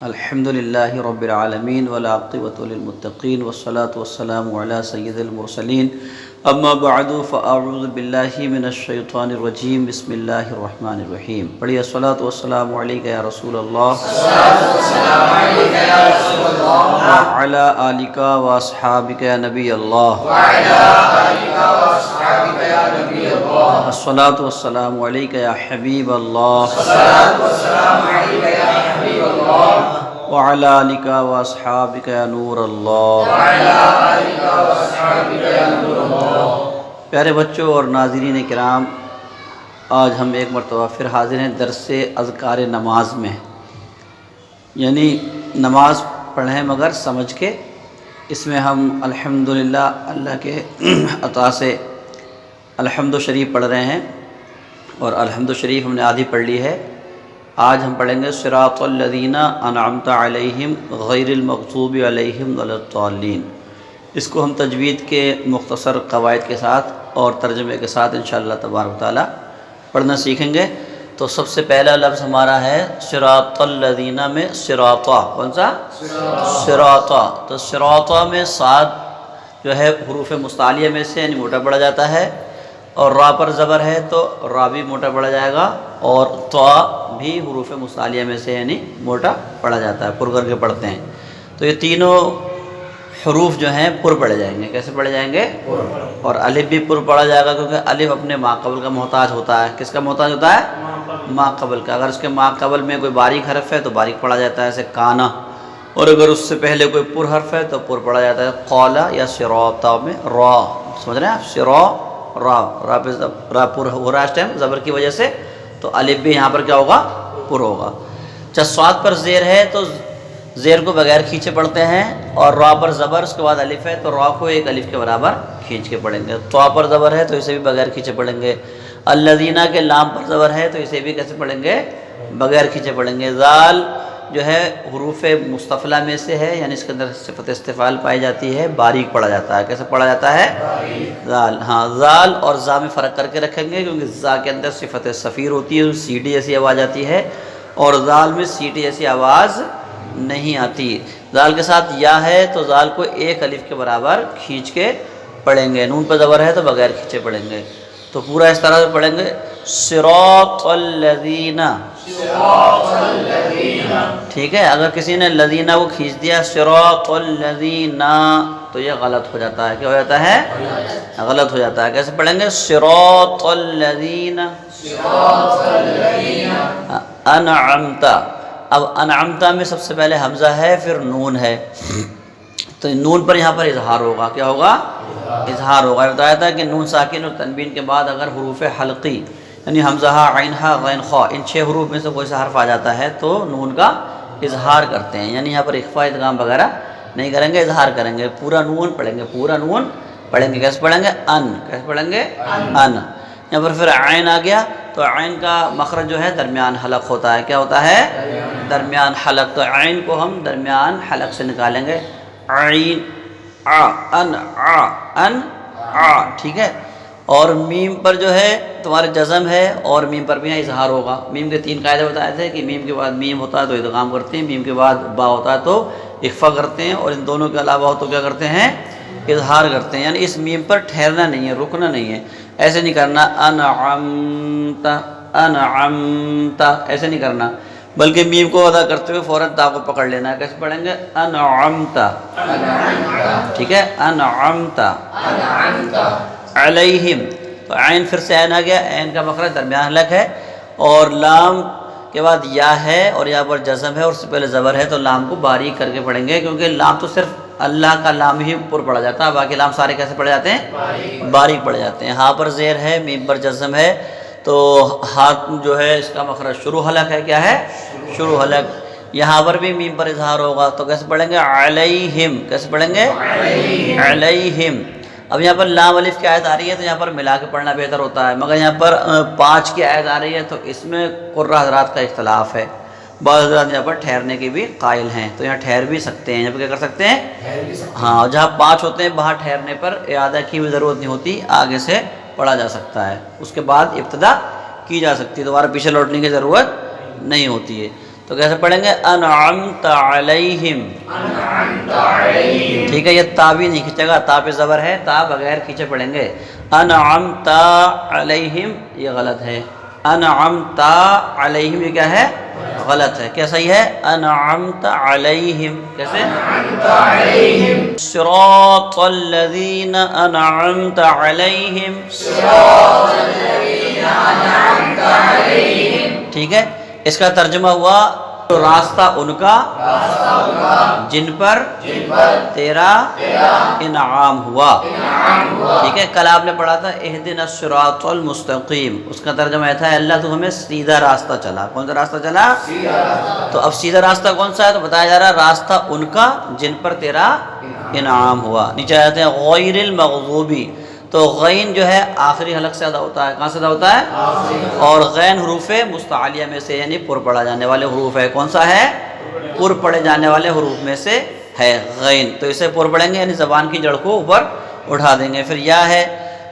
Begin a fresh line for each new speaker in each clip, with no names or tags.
الحمد للہ رب العالمین والعاقبۃ للمتقین والصلاة والسلام علی سید المرسلین اما بعد فاعوذ باللہ من الشیطان الرجیم بسم اللہ الرحمن الرحیم۔ پڑھیے الصلاۃ والسلام علیک یا رسول اللہ وعلی آلک واصحابک یا نبی اللہ الصلاۃ والسلام علیک یا حبیب اللہ وعلی آلک واصحابک یا نور اللہ۔ پیارے بچوں اور ناظرین کرام، آج ہم ایک مرتبہ پھر حاضر ہیں درس اذکار نماز میں، یعنی نماز پڑھیں مگر سمجھ کے۔ اس میں ہم الحمدللہ اللہ کے عطا سے الحمد شریف پڑھ رہے ہیں، اور الحمد شریف ہم نے آدھی پڑھ لی ہے۔ آج ہم پڑھیں گے صراط الذین انعمت علیہم غیر المغضوب علیہم ولا الضالین۔ اس کو ہم تجوید کے مختصر قواعد کے ساتھ اور ترجمے کے ساتھ انشاءاللہ تبارک و تعالیٰ پڑھنا سیکھیں گے۔ تو سب سے پہلا لفظ ہمارا ہے صراط الذین میں صراطہ، کون سا؟ صراطہ۔ تو صراطہ میں صاد جو ہے حروف مستعلیہ میں سے یعنی موٹا پڑھا جاتا ہے، اور را پر زبر ہے تو را بھی موٹا پڑھا جائے گا، اور طا بھی حروف مستعلیہ میں سے یعنی موٹا پڑھا جاتا ہے، پر کر کے پڑھتے ہیں۔ تو یہ تینوں حروف جو ہیں پر پڑھے جائیں گے۔ کیسے پڑھے جائیں گے؟ اور الف بھی پر پڑھا جائے گا، کیونکہ الف اپنے ما قبل کا محتاج ہوتا ہے۔ کس کا محتاج ہوتا ہے؟ ما قبل کا۔ اگر اس کے ما قبل میں کوئی باریک حرف ہے تو باریک پڑھا جاتا ہے، جیسے کانا، اور اگر اس سے پہلے کوئی پر حرف ہے تو پر پڑھا جاتا ہے، قالا یا صراطا میں را۔ سمجھ رہے ہیں آپ؟ صرا را، را پہ را پر ہو رہا ہے اس ٹائم زبر کی وجہ سے، تو الف بھی یہاں پر کیا ہوگا؟ پر ہوگا۔ جب صاد پر زیر ہے تو زیر کو بغیر کھینچے پڑھتے ہیں، اور را پر زبر اس کے بعد الف ہے تو را کو ایک الف کے برابر کھینچ کے پڑھیں گے۔ طا پر زبر ہے تو اسے بھی بغیر کھینچے پڑھیں گے۔ الذین کے لام پر زبر ہے تو اسے بھی کیسے پڑھیں گے؟ بغیر کھینچے پڑھیں گے۔ ذال جو ہے حروف مستفلہ میں سے ہے، یعنی اس کے اندر صفت استفعال پائی جاتی ہے، باریک پڑھا جاتا ہے۔ کیسے پڑھا جاتا ہے؟ ذال۔ ہاں، ذال اور زا میں فرق کر کے رکھیں گے، کیونکہ زا کے اندر صفت صفیر ہوتی ہے، سیٹی جیسی آواز آتی ہے، اور ذال میں سیٹی جیسی آواز نہیں آتی۔ ذال کے ساتھ یا ہے تو ذال کو ایک الف کے برابر کھینچ کے پڑھیں گے۔ نون پہ زبر ہے تو بغیر کھینچے پڑھیں گے۔ تو پورا اس طرح سے پڑھیں گے، صراط الذین۔ ٹھیک ہے؟ اگر کسی نے لذینہ کو کھینچ دیا صراط الذین تو یہ غلط ہو جاتا ہے۔ کیا ہو جاتا ہے؟ غلط ہو جاتا ہے۔ کیسے پڑھیں گے؟ صراط الذین انعمت۔ اب انعمت میں سب سے پہلے حمزہ ہے، پھر نون ہے، تو نون پر یہاں پر اظہار ہوگا۔ کیا ہوگا؟ اظہار ہوگا۔ بتایا تھا کہ نون ساکن اور تنوین کے بعد اگر حروف حلقی یعنی حمزہ، عین، غین، خا، ان 6 حروف میں سے کوئی سا حرف آ جاتا ہے تو نون کا اظہار کرتے ہیں، یعنی یہاں پر اخفاء ادغام وغیرہ نہیں کریں گے، اظہار کریں گے۔ پورا نون پڑھیں گے، پورا نون پڑھیں گے۔ کیسے پڑھیں گے؟ ان۔ کیسے پڑھیں گے؟ ان۔ یہاں پر پھر عین آ گیا تو عین کا مخرج جو ہے درمیان حلق ہوتا ہے۔ کیا ہوتا ہے؟ درمیان حلق۔ تو عین کو ہم درمیان حلق سے نکالیں گے، عین، آ، ان، آ، ان، آ۔ ٹھیک ہے؟ اور میم پر جو ہے تمہارے جزم ہے، اور میم پر بھی یہاں اظہار ہوگا۔ میم کے 3 قاعدے بتائے تھے کہ میم کے بعد میم ہوتا ہے تو ادغام کرتے ہیں، میم کے بعد با ہوتا ہے تو اخفا کرتے ہیں، اور ان دونوں کے علاوہ ہو تو کیا کرتے ہیں؟ اظہار کرتے ہیں۔ یعنی اس میم پر ٹھہرنا نہیں ہے، رکنا نہیں ہے، ایسے نہیں کرنا انعمت، انعمت، ایسے نہیں کرنا، بلکہ میم کو ادا کرتے ہوئے فوراً تا کو پکڑ لینا ہے۔ کیسے پڑھیں گے؟ انعمت۔ ٹھیک ہے؟ انعمت علیہم۔ تو عین پھر سے عین آ گیا، عین کا مخرج درمیان حلق ہے، اور لام کے بعد یا ہے، اور یہاں پر جزم ہے، اور اس سے پہلے زبر ہے، تو لام کو باریک کر کے پڑھیں گے، کیونکہ لام تو صرف اللہ کا لام ہی پر پڑھا جاتا ہے، باقی لام سارے کیسے پڑھے جاتے ہیں؟ باریک پڑھے جاتے ہیں۔ ہاں پر زیر ہے، میم پر جزم ہے، تو ہاتھ جو ہے اس کا مخرج شروع حلق ہے۔ کیا ہے؟ شروع حلق۔ یہاں پر بھی میم پر اظہار ہوگا، تو کیسے پڑھیں گے؟ علیہم۔ کیسے پڑھیں گے؟ علیہم۔ اب یہاں پر لام الف کی آیت آ رہی ہے تو یہاں پر ملا کے پڑھنا بہتر ہوتا ہے، مگر یہاں پر 5 کی آیت آ رہی ہے تو اس میں قرہ حضرات کا اختلاف ہے۔ بعض حضرات یہاں پر ٹھہرنے کے بھی قائل ہیں، تو یہاں ٹھہر بھی سکتے ہیں۔ یہاں پر کیا کر سکتے ہیں؟ ہاں، جہاں 5 ہوتے ہیں وہاں ٹھہرنے پر اعادہ کی بھی ضرورت نہیں ہوتی، آگے سے پڑھا جا سکتا ہے، اس کے بعد ابتدا کی جا سکتی ہے، دوبارہ پیچھے لوٹنے کی ضرورت نہیں ہوتی ہے۔ تو کیسے پڑھیں گے؟ انعمت علیہم، ٹھیک ہے، یہ تا بھی نہیں کھینچے گا، تا پہ زبر ہے، تا بغیر کھینچے پڑھیں گے، انعمت علیہم، یہ غلط ہے، انعمت علیہم یہ کیا ہے؟ غلط ہے، کیا صحیح ہے؟ انعمت علیہم، کیسے؟ صراط الذین انعمت علیہم، ٹھیک ہے، اس کا ترجمہ ہوا راستہ ان کا جن پر تیرا انعام ہوا، ٹھیک ہے۔ کل آپ نے پڑھا تھا اہدنا الصراط المستقیم، اس کا ترجمہ یہ تھا اللہ تو ہمیں سیدھا راستہ چلا، کون سا راستہ چلا؟ تو اب سیدھا راستہ کون سا ہے؟ تو بتایا جا رہا راستہ ان کا جن پر تیرا انعام ہوا۔ نیچے آتے ہیں غیر المغضوبی، تو غین جو ہے آخری حلق سے ادا ہوتا ہے، کہاں سے ادا ہوتا ہے؟ اور غین حروف مستعلیہ میں سے یعنی پر پڑھا جانے والے حروف ہے، کون سا ہے؟ پر پڑھے جانے والے حروف میں سے ہے غین، تو اسے پر پڑھیں گے یعنی زبان کی جڑ کو اوپر اٹھا دیں گے۔ پھر یا ہے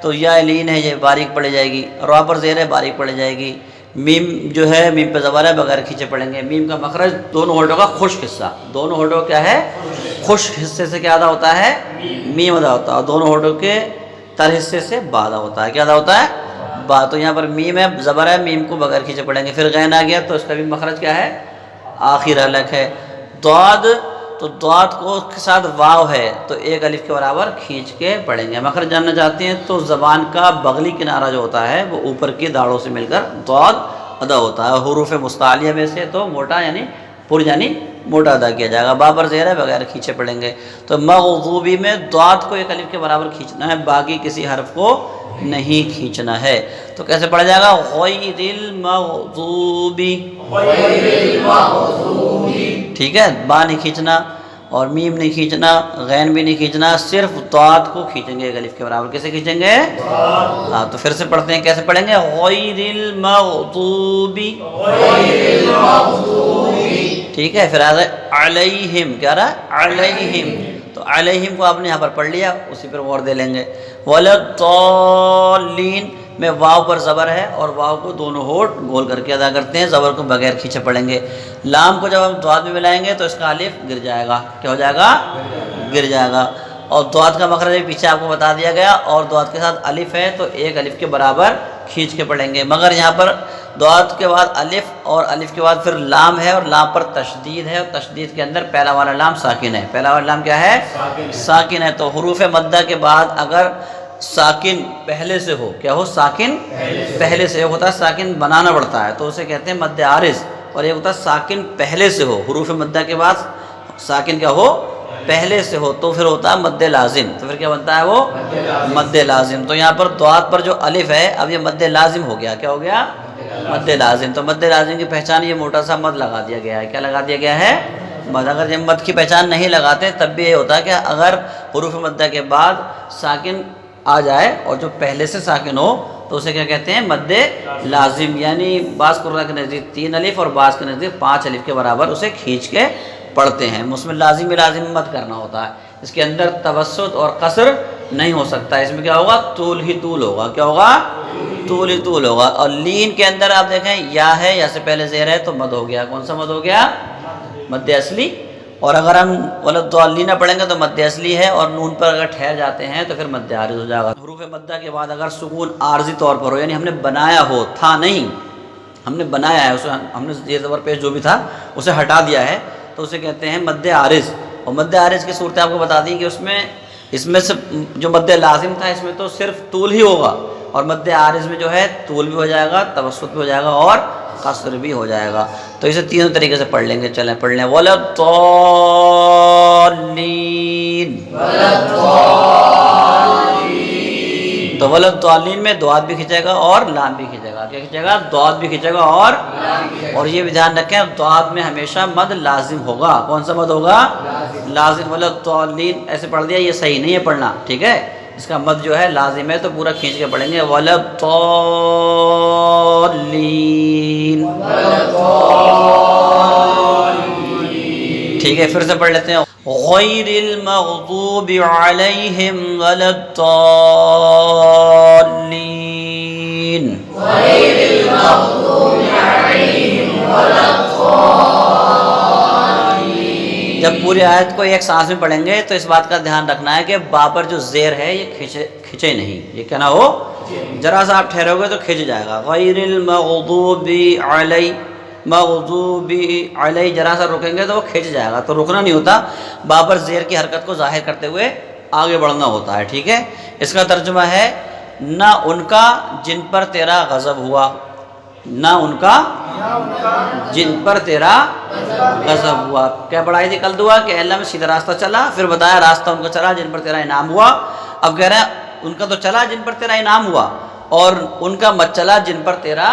تو یا لین ہے، یہ باریک پڑھی جائے گی، را پر زیر ہے باریک پڑھی جائے گی، میم جو ہے میم پہ زبر ہے بغیر کھینچے پڑھیں گے، میم کا مخرج دونوں ہونٹوں کا خشک حصہ، دونوں ہونٹوں کیا ہے؟ خشک حصے سے کیا ادا ہوتا ہے؟ میم ادا ہوتا ہے، اور دونوں ہونٹوں کے تر حصے سے با ادا ہوتا ہے، کیا ادا ہوتا ہے؟ با، تو یہاں پر میم ہے زبر ہے، میم کو بغیر کھینچے پڑھیں گے۔ پھر غین آ گیا تو اس کا بھی مخرج کیا ہے؟ آخر حلق ہے۔ ضاد، تو ضاد کو کے ساتھ واو ہے تو ایک الف کے برابر کھینچ کے پڑھیں گے۔ مخرج جاننا چاہتے ہیں تو زبان کا بغلی کنارہ جو ہوتا ہے وہ اوپر کی داڑھوں سے مل کر ضاد ادا ہوتا ہے، حروف مستعلیہ میں سے تو موٹا یعنی پر یعنی موٹا ادا کیا جائے گا، با پر زیر ہے بغیر کھینچے پڑھیں گے۔ تو مغضوبی میں ضاد کو ایک الف کے برابر کھینچنا ہے، باقی کسی حرف کو نہیں کھینچنا ہے، تو کیسے پڑھا جائے گا؟ غیر المغضوبی، ٹھیک ہے، با نہیں کھینچنا اور میم نہیں کھینچنا، غین بھی نہیں کھینچنا، صرف ضاد کو کھینچیں گے ایک الف کے برابر، کیسے کھینچیں گے؟ ہاں، تو پھر سے پڑھتے ہیں، کیسے پڑھیں گے؟ غیر المغضوبی، ٹھیک ہے۔ پھر آگے علیہم، کیا رہا؟ علیہم، تو علیہم کو آپ نے یہاں پر پڑھ لیا، اسی پر غور دے لیں گے۔ وَلَضَّالِّينَ میں واو پر زبر ہے اور واو کو دونوں ہونٹ گول کر کے ادا کرتے ہیں، زبر کو بغیر کھینچے پڑھیں گے۔ لام کو جب ہم ضاد میں ملائیں گے تو اس کا الف گر جائے گا، کیا ہو جائے گا؟ گر جائے گا، اور ضاد کا مخرج پیچھے آپ کو بتا دیا گیا، اور ضاد کے ساتھ الف ہے تو ایک الف کے برابر کھینچ کے پڑھیں گے، مگر یہاں پر ضاد کے بعد الف اور الف کے بعد پھر لام ہے، اور لام پر تشدید ہے، اور تشدید کے اندر پہلا والا لام ساکن ہے، پہلا والا لام کیا ہے؟ ساکن ہے، تو حروف مدہ کے بعد اگر ساکن پہلے سے ہو، کیا ہو؟ ساکن پہلے سے ہوتا ہے، ساکن بنانا پڑتا ہے تو اسے کہتے ہیں مد عارض، اور یہ ہوتا ہے ساکن پہلے سے ہو، حروف مدہ کے بعد ساکن کیا ہو؟ پہلے سے ہو، تو پھر ہوتا ہے مد لازم، تو پھر کیا بنتا ہے وہ؟ مد لازم۔ تو یہاں پر ضاد پر جو الف ہے اب یہ مد لازم ہو گیا، کیا ہو گیا؟ مد لازم۔ تو مد لازم کی پہچان یہ موٹا سا مد لگا دیا گیا ہے، کیا لگا دیا گیا ہے؟ مد۔ اگر یہ مد کی پہچان نہیں لگاتے تب بھی یہ ہوتا ہے کہ اگر حروف مدہ کے بعد ساکن آ جائے اور جو پہلے سے ساکن ہو تو اسے کیا کہتے ہیں؟ مد لازم، یعنی بعض قراء کے نزدیک 3 الف اور بعض کے نزدیک 5 الف کے برابر اسے کھینچ کے پڑھتے ہیں۔ اس میں لازم مد کرنا ہوتا ہے، اس کے اندر توسط اور قصر نہیں ہو سکتا، اس میں کیا ہوگا؟ طول ہی طول ہوگا، کیا ہوگا؟ طول ہی طول ہوگا۔ اور لین کے اندر آپ دیکھیں یا ہے، یا سے پہلے زیر ہے تو مد ہو گیا، کون سا مد ہو گیا؟ مد اصلی۔ اور اگر ہم وَلَضَّالِّينَ پڑھیں گے تو مد اصلی ہے، اور نون پر اگر ٹھہر جاتے ہیں تو پھر مد عارض ہو جائے گا۔ حروف مدہ کے بعد اگر سکون عارضی طور پر ہو، یعنی ہم نے بنایا ہو، تھا نہیں، ہم نے بنایا ہے اسے، ہم نے یہ زبر پیش جو بھی تھا اسے ہٹا دیا ہے تو اسے کہتے ہیں مد عارض۔ اور مد عارض کی صورتیں آپ کو بتا دیں کہ اس میں سے جو مد لازم تھا اس میں تو صرف طول ہی ہوگا، اور مد عارض میں جو ہے طول بھی ہو جائے گا، توسط بھی ہو جائے گا اور قصر بھی ہو جائے گا۔ تو اسے تینوں طریقے سے پڑھ لیں گے، چلیں پڑھ لیں۔ وَلَضَّالِّينَ، تو وَلَضَّالِّينَ میں ضاد بھی کھینچے گا اور لام بھی کھینچے گا، کیا کھینچے گا؟ ضاد بھی کھینچے گا اور یہ بھی دھیان رکھیں ضاد میں ہمیشہ مد لازم ہوگا، کون سا مد ہوگا؟ لازم۔ وَلَضَّالِّينَ ایسے پڑھ دیا، یہ صحیح نہیں ہے پڑھنا، ٹھیک ہے، اس کا مد جو ہے لازم ہے تو پورا کھینچ کے پڑھیں گے۔ وَلَضَّالِّينَ، ٹھیک ہے، پھر سے پڑھ لیتے ہیں۔ غیر المغضوب علیہم ولا الضالین، غیر المغضوب علیہم ولا الضالین، جب پوری آیت کو ایک سانس میں پڑھیں گے تو اس بات کا دھیان رکھنا ہے کہ با پر جو زیر ہے یہ کھچے نہیں، یہ کیا نہ ہو، ذرا سا آپ ٹھہرو گے تو کھچ جائے گا. غیر المغضوب علی، مغضوب علی ذرا سا رکیں گے تو وہ کھچ جائے گا، تو رکنا نہیں ہوتا، با پر زیر کی حرکت کو ظاہر کرتے ہوئے آگے بڑھنا ہوتا ہے. ٹھیک ہے، اس کا ترجمہ ہے نہ ان کا جن پر تیرا غضب ہوا، نہ ان کا جن پر تیرا غضب ہوا. کیا پڑھائی تھی کل دعا کہ اے اللہ میں سیدھا راستہ چلا، پھر بتایا راستہ ان کو چلا جن پر تیرا انعام ہوا. اب کہہ رہے ہیں ان کا تو چلا جن پر تیرا انعام ہوا، اور ان کا مت چلا جن پر تیرا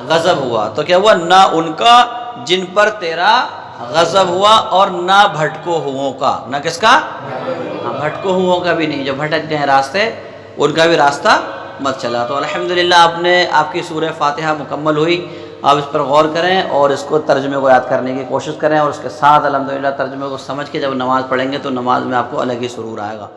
غضب ہوا. تو کیا ہوا، نہ ان کا جن پر تیرا غضب ہوا، اور نہ بھٹکو ہووں کا. نہ کس کا، بھٹکو ہووں کا بھی نہیں، جو بھٹک گئے راستے ان کا بھی راستہ مت چلا. تو الحمدللہ آپ کی سورہ فاتحہ مکمل ہوئی. آپ اس پر غور کریں اور اس کو ترجمے کو یاد کرنے کی کوشش کریں، اور اس کے ساتھ الحمدللہ ترجمے کو سمجھ کے جب نماز پڑھیں گے تو نماز میں آپ کو الگ ہی سرور آئے گا.